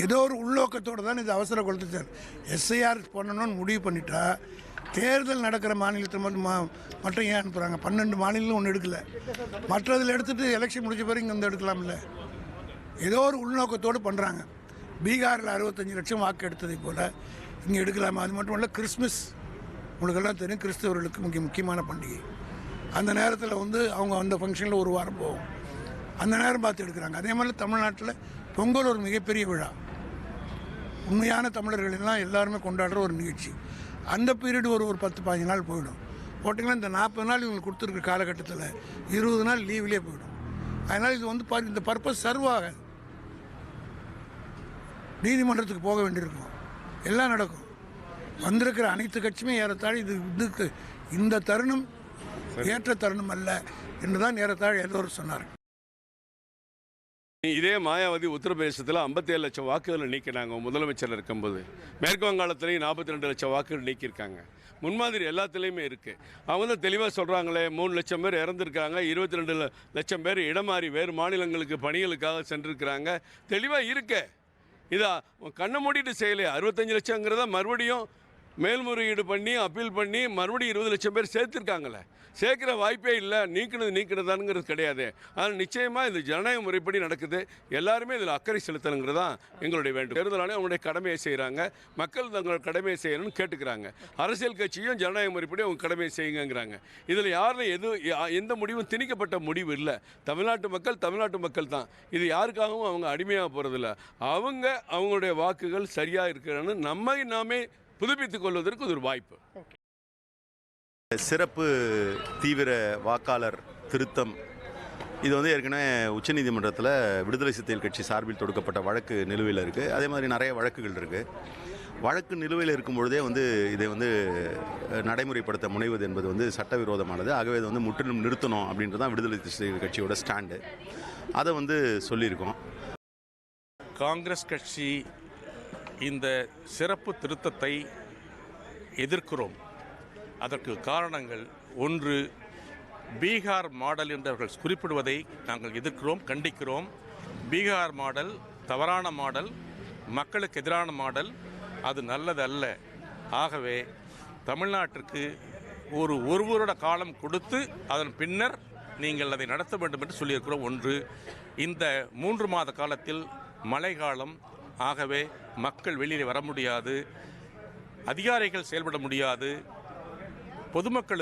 ஏதோ ஒரு உள்நோக்கத்தோடு தான் இது அவசர கொடுத்துட்டார். எஸ்ஐஆர் பண்ணணும்னு முடிவு பண்ணிட்டா தேர்தல் நடக்கிற மாநிலத்தில் மட்டும் ஏன் அனுப்புகிறாங்க? 12 மாநிலம் ஒன்று எடுக்கலை, மற்றதில் எடுத்துகிட்டு எலெக்ஷன் முடிஞ்ச பிறகு இங்கே வந்து எடுக்கலாம்ல. ஏதோ ஒரு உள்நோக்கத்தோடு பண்ணுறாங்க. பீகாரில் 65 லட்சம் வாக்கு எடுத்ததை போல் இங்கே எடுக்கலாமா? அது மட்டும் இல்லை, கிறிஸ்மஸ் உங்களுக்கெல்லாம் தெரியும், கிறிஸ்தவர்களுக்கு முக்கியமான பண்டிகை. அந்த நேரத்தில் அவங்க அந்த ஃபங்க்ஷனில் ஒரு வாரம் போகும், அந்த நேரம் பார்த்து எடுக்கிறாங்க. அதே மாதிரி தமிழ்நாட்டில் பொங்கல் ஒரு மிகப்பெரிய விழா, உண்மையான தமிழர்கள் எல்லாம் எல்லாருமே கொண்டாடுற ஒரு நிகழ்ச்சி. அந்த பீரியடு ஒரு 10-15 நாள் போயிடும். போட்டிங்கன்னா இந்த 40 நாள் இவங்களுக்கு கொடுத்துருக்க காலகட்டத்தில் 20 நாள் லீவ்லேயே போயிடும். அதனால் இது இந்த பர்பஸ் சர்வ் ஆகாது. நீதிமன்றத்துக்கு போக வேண்டியிருக்கும், எல்லாம் நடக்கும். வந்திருக்கிற அனைத்து கட்சியுமே ஏறத்தாழ இதுக்கு இந்த தருணம் ஏற்ற தருணம் அல்ல என்றுதான் ஏறத்தாழ எல்லோரும் சொன்னார். இதே மாயாவதி உத்தரப்பிரதேசத்தில் 57 லட்சம் வாக்குகளை நீக்கினாங்க முதலமைச்சர் இருக்கும்போது. மேற்கு வங்காளத்திலையும் 42 லட்சம் வாக்குகள் நீக்கியிருக்காங்க. முன்மாதிரி எல்லாத்துலேயுமே இருக்குது. அவங்க தான் தெளிவாக சொல்கிறாங்களே, 3 லட்சம் பேர் இறந்துருக்காங்க, 22 லட்சம் பேர் இடம் மாறி வேறு மாநிலங்களுக்கு பணிகளுக்காக சென்றிருக்கிறாங்க. தெளிவாக இருக்கு. இதா கண்ணை மூடிட்டு செய்யலையே. 65 லட்சங்கிறத மறுபடியும் மேல்முறையீடு பண்ணி அப்பீல் பண்ணி மறுபடியும் 20 லட்சம் பேர் சேர்த்துருக்காங்களே. சேர்க்குற வாய்ப்பே இல்லை. நீக்கினதானுங்கிறது கிடையாது. ஆனால் நிச்சயமாக இது ஜனநாயக முறைப்படி நடக்குது. எல்லாருமே இதில் அக்கறை செலுத்தணுங்கிறது தான் எங்களுடைய வேண்டும். தேர்தல் ஆணையம் அவங்களுடைய கடமையை செய்கிறாங்க, மக்கள் தங்களோட கடமையை செய்யணும்னு கேட்டுக்கிறாங்க. அரசியல் கட்சியும் ஜனநாயக முறைப்படி அவங்க கடமையை செய்யுங்கிறாங்க. இதில் யாரும் எந்த முடிவும் திணிக்கப்பட்ட முடிவு இல்லை. தமிழ்நாட்டு மக்கள் தான். இது யாருக்காகவும் அவங்க அடிமையாக போகிறதில்ல. அவங்களுடைய வாக்குகள் சரியாக இருக்கிறன்னு நாமே புதுப்பித்துக் கொள்வதற்கு ஒரு வாய்ப்பு. சிறப்பு தீவிர வாக்காளர் திருத்தம் இது ஏற்கனவே உச்சநீதிமன்றத்தில் விடுதலை சிறுத்தைகள் கட்சி சார்பில் தொடுக்கப்பட்ட வழக்கு நிலுவையில் இருக்குது. அதே மாதிரி நிறைய வழக்குகள் இருக்குது. வழக்கு நிலுவையில் இருக்கும் பொழுதே இதை நடைமுறைப்படுத்த முனைவது என்பது சட்டவிரோதமானது. ஆகவே இதை முற்றிலும் நிறுத்தணும் அப்படின்றது தான் விடுதலை சிறுத்தைகள் கட்சியோட ஸ்டாண்டு. அதை சொல்லியிருக்கோம். காங்கிரஸ் கட்சி இந்த சிறப்பு திருத்தத்தை எதிர்க்கிறோம். அதற்கு காரணங்கள்: ஒன்று, பீகார் மாடல் என்று அவர்கள் குறிப்பிடுவதை நாங்கள் எதிர்க்கிறோம், கண்டிக்கிறோம். பீகார் மாடல் தவறான மாடல், மக்களுக்கு எதிரான மாடல், அது நல்லதல்ல. ஆகவே தமிழ்நாட்டிற்கு ஒரு வருட காலம் கொடுத்து அதன் பின்னர் நீங்கள் அதை நடத்த வேண்டும் என்று சொல்லியிருக்கிறோம். ஒன்று, இந்த 3 மாத காலத்தில் மழை காலம். ஆகவே மக்கள் வெளியில் வர முடியாது, அதிகாரிகள் செயல்பட முடியாது, பொதுமக்களுக்கு